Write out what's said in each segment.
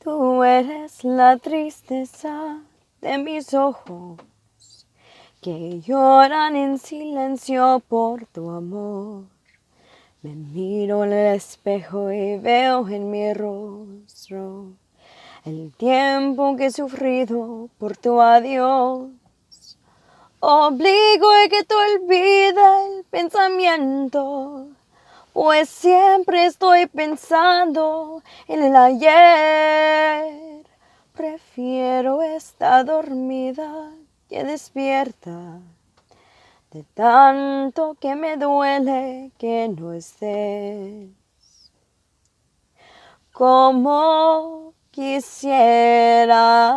Tú eres la tristeza de mis ojos, que lloran en silencio por tu amor. Me miro en el espejo y veo en mi rostro el tiempo que he sufrido por tu adiós. Obligo a que te olvide el pensamiento, pues siempre estoy pensando en el ayer. Prefiero estar dormida que despierta, de tanto que me duele que no estés. Como quisiera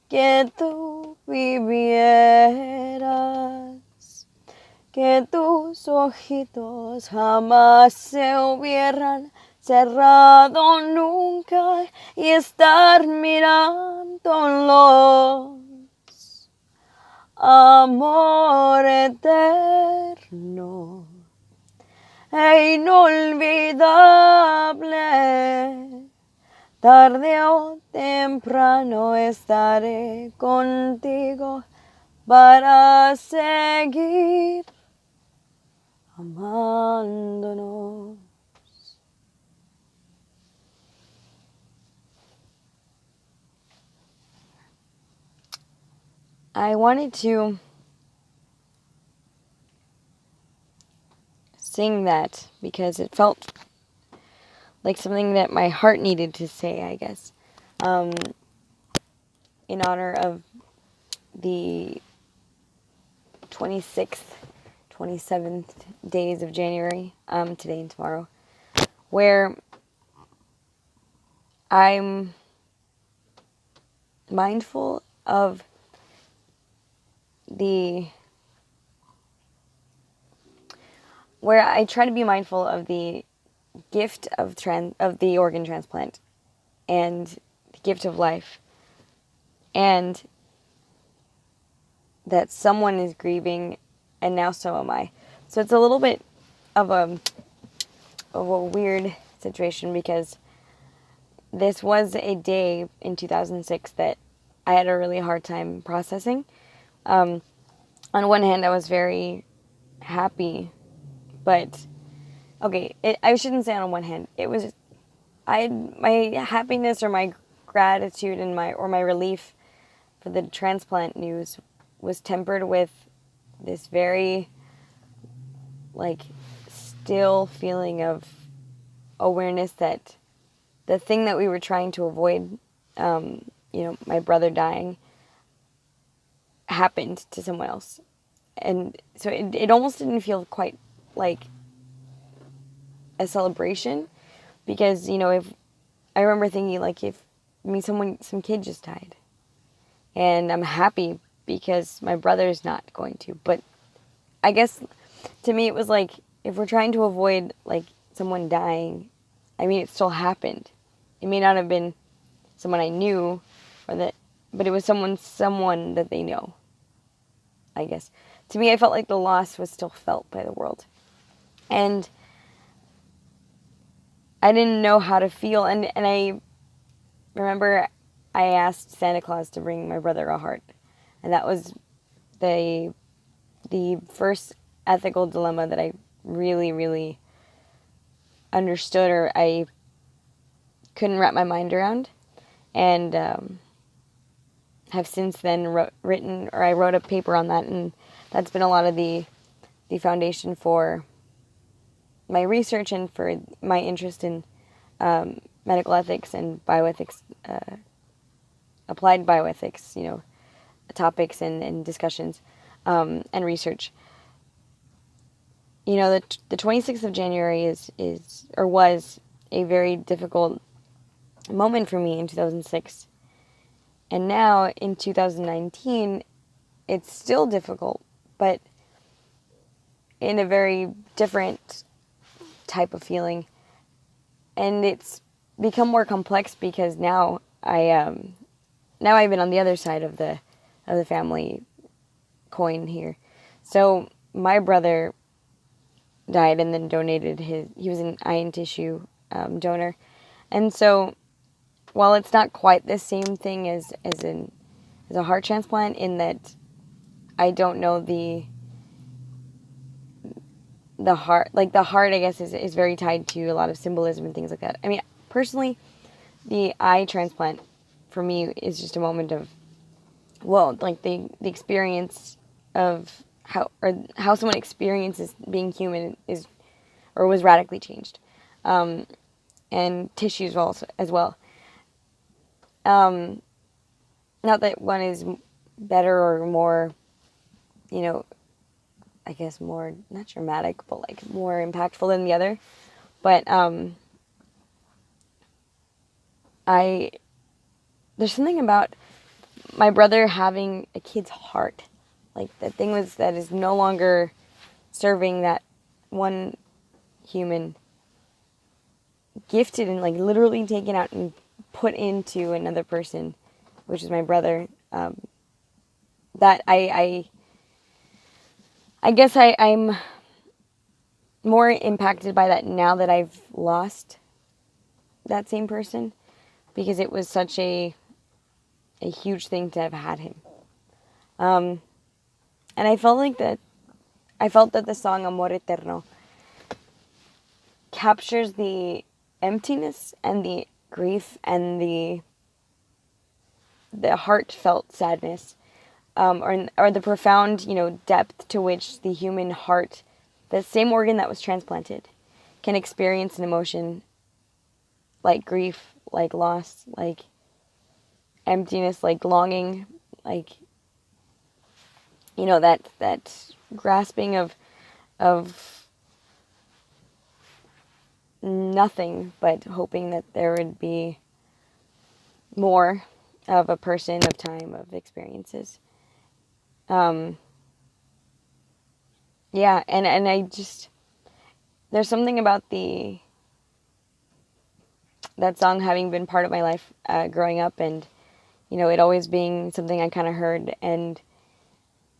que tú vivieras, que tus ojitos jamás se hubieran cerrado nunca y estar mirándolos. Amor eterno e inolvidable, tarde o temprano estaré contigo para seguir amándonos. I wanted to sing that because it felt like something that my heart needed to say, I guess, in honor of the 26th, 27th days of January, today and tomorrow, where I'm mindful of where I try to be mindful of the gift of the organ transplant and the gift of life, and that someone is grieving, and now so am I. So it's a little bit of a weird situation, because this was a day in 2006 that I had a really hard time processing. On one hand, I was very happy, but okay, I shouldn't say on one hand. It was my happiness or my gratitude and my relief for the transplant news was tempered with this very still feeling of awareness that the thing that we were trying to avoid, my brother dying, happened to someone else. And so it almost didn't feel quite like a celebration, because, if I remember thinking, some kid just died, and I'm happy because my brother's not going to. But I guess to me it was like, if we're trying to avoid someone dying, I mean, it still happened. It may not have been someone I knew, but it was someone that they know, I guess. To me, I felt like the loss was still felt by the world. And I didn't know how to feel. And I remember I asked Santa Claus to bring my brother a heart. And that was the first ethical dilemma that I really, really understood, or I couldn't wrap my mind around. And have since then I wrote a paper on that, and that's been a lot of the foundation for my research and for my interest in medical ethics and bioethics, applied bioethics, topics and discussions, and research. The 26th of January was a very difficult moment for me in 2006. And now in 2019, it's still difficult, but in a very different type of feeling. And it's become more complex because now I've been on the other side of the family coin here. So my brother died and then donated he was an iron tissue donor, And so, while it's not quite the same thing as a heart transplant, in that I don't know the heart, like the heart, I guess, is very tied to a lot of symbolism and things like that. I mean, personally, the eye transplant for me is just a moment of, well, like the experience of how someone experiences being human is, or was radically changed, and tissues also as well. Not that one is better or more, you know, I guess more, not dramatic, but like more impactful than the other. But I there's something about my brother having a kid's heart. Like the thing was that is no longer serving that one human, gifted and like literally taken out and put into another person, which is my brother. That I guess I'm more impacted by that now that I've lost that same person, because it was such a huge thing to have had him. And I felt that the song Amor, Eterno captures the emptiness and the grief and the heartfelt sadness, or the profound, depth to which the human heart, the same organ that was transplanted, can experience an emotion like grief, like loss, like emptiness, like longing, like, that grasping of nothing, but hoping that there would be more of a person, of time, of experiences. Yeah, and I just, there's something about that song having been part of my life, growing up, and it always being something I kind of heard and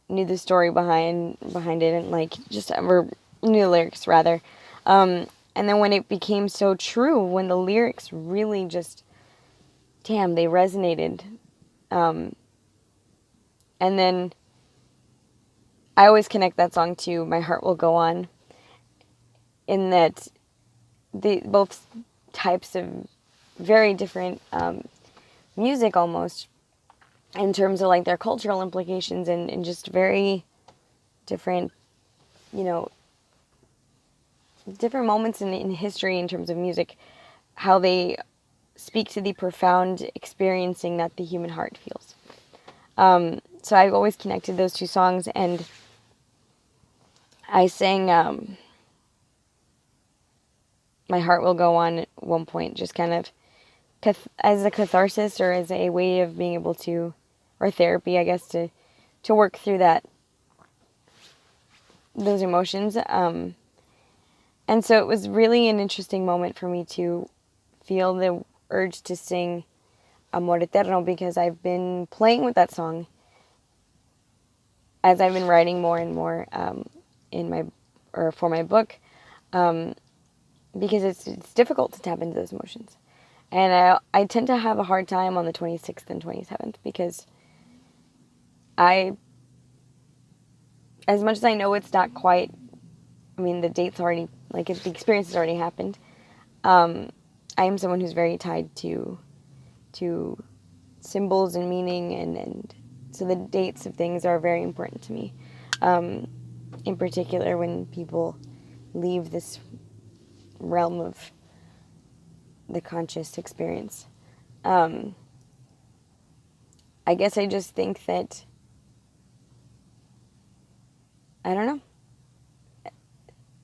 knew the story behind it, and like just or knew the lyrics rather. And then when it became so true, when the lyrics really just, damn, they resonated. And then I always connect that song to My Heart Will Go On, in that the both types of very different music, almost, in terms of like their cultural implications, and just very different, you know, different moments in history in terms of music, how they speak to the profound experiencing that the human heart feels. So I've always connected those two songs, and I sang My Heart Will Go On at one point, just kind of as a catharsis, or as a way of being able to, or therapy, I guess, to work through those emotions. And so it was really an interesting moment for me to feel the urge to sing Amor Eterno, because I've been playing with that song as I've been writing more and more for my book, because it's difficult to tap into those emotions. And I tend to have a hard time on the 26th and 27th, because as much as I know it's not quite, I mean, the date's already, like, the experience has already happened. I am someone who's very tied to symbols and meaning, and so the dates of things are very important to me. In particular, when people leave this realm of the conscious experience. I guess I just think that, I don't know,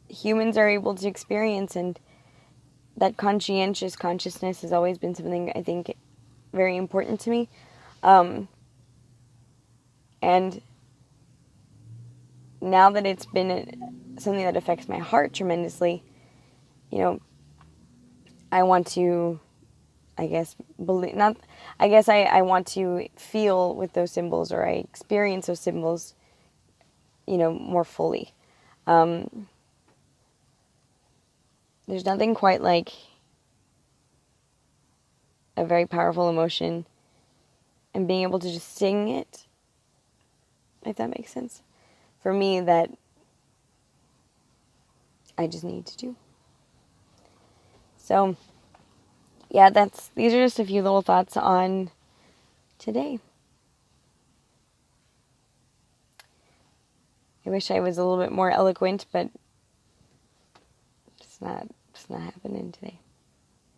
humans are able to experience, and that conscientious consciousness has always been something I think very important to me. And now that it's been something that affects my heart tremendously, I want to, I guess, believe, not, I guess I want to feel with those symbols, or I experience those symbols, more fully. There's nothing quite like a very powerful emotion, and being able to just sing it, if that makes sense, for me, that I just need to do. So, yeah, these are just a few little thoughts on today. I wish I was a little bit more eloquent, but it's not happening today.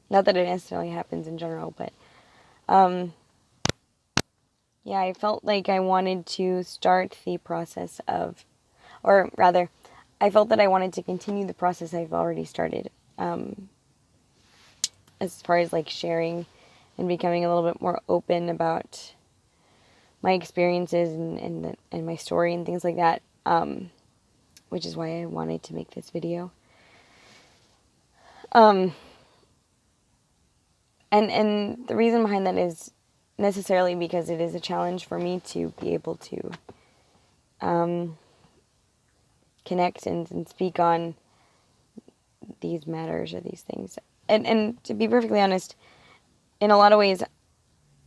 Not that it necessarily happens in general, but yeah, I felt like I wanted to start the process of, or rather, I felt that I wanted to continue the process I've already started, as far as like sharing and becoming a little bit more open about my experiences and my story and things like that, which is why I wanted to make this video. And the reason behind that is necessarily because it is a challenge for me to be able to connect and speak on these matters or these things. And to be perfectly honest, in a lot of ways,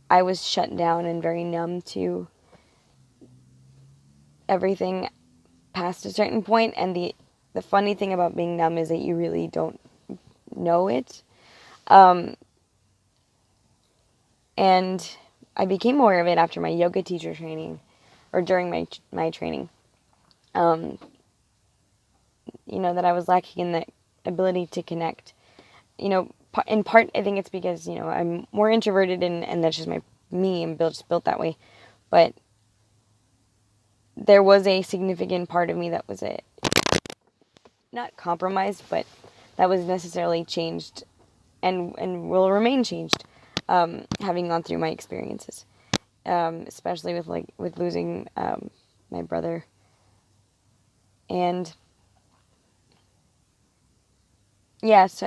I was shut down and very numb to everything past a certain point. And the funny thing about being numb is that you really don't know it. And I became aware of it after my yoga teacher training, or during my training. You know, that I was lacking in the ability to connect. You know, in part, I think it's because, you know, I'm more introverted and that's just me. I'm just built that way. But there was a significant part of me that was not compromised, but that was necessarily changed and will remain changed, having gone through my experiences, especially with losing my brother. And yeah, so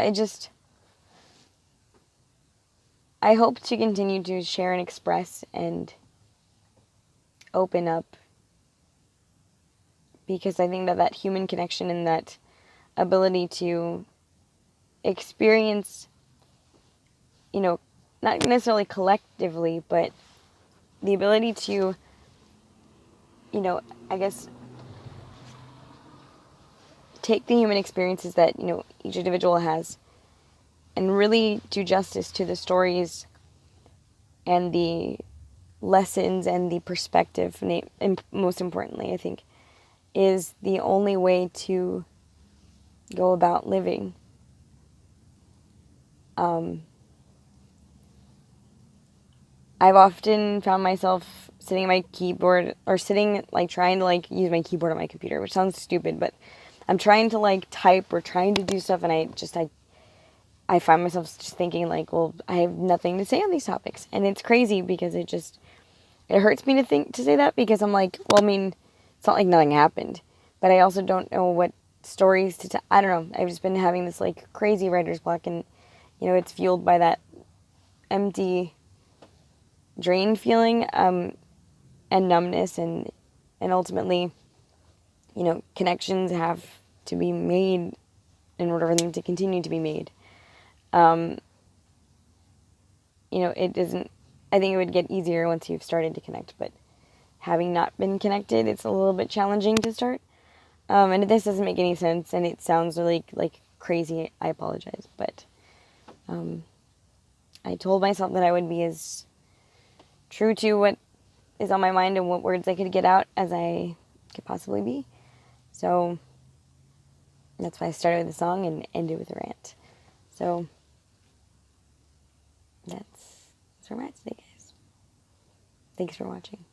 I hope to continue to share and express and open up, because I think that human connection and that ability to experience, you know, not necessarily collectively, but the ability to, you know, I guess, take the human experiences that, you know, each individual has and really do justice to the stories and the lessons and the perspective, and most importantly, I think, is the only way to go about living. I've often found myself sitting at my keyboard, or sitting, like, trying to, like, use my keyboard on my computer, which sounds stupid, but I'm trying to, like, type or trying to do stuff, and I find myself just thinking, like, well, I have nothing to say on these topics. And it's crazy because it hurts me to say that, because I'm like, well, I mean, it's not like nothing happened, but I also don't know what stories to tell. I don't know. I've just been having this, like, crazy writer's block, and, you know, it's fueled by that empty, drained feeling, and numbness, and ultimately, you know, connections have to be made in order for them to continue to be made. You know, it doesn't, I think it would get easier once you've started to connect, but having not been connected, it's a little bit challenging to start. And if this doesn't make any sense and it sounds really, like, crazy, I apologize, but I told myself that I would be as true to what is on my mind and what words I could get out as I could possibly be. So that's why I started with a song and ended with a rant. So that's where I'm at today, guys. Thanks for watching.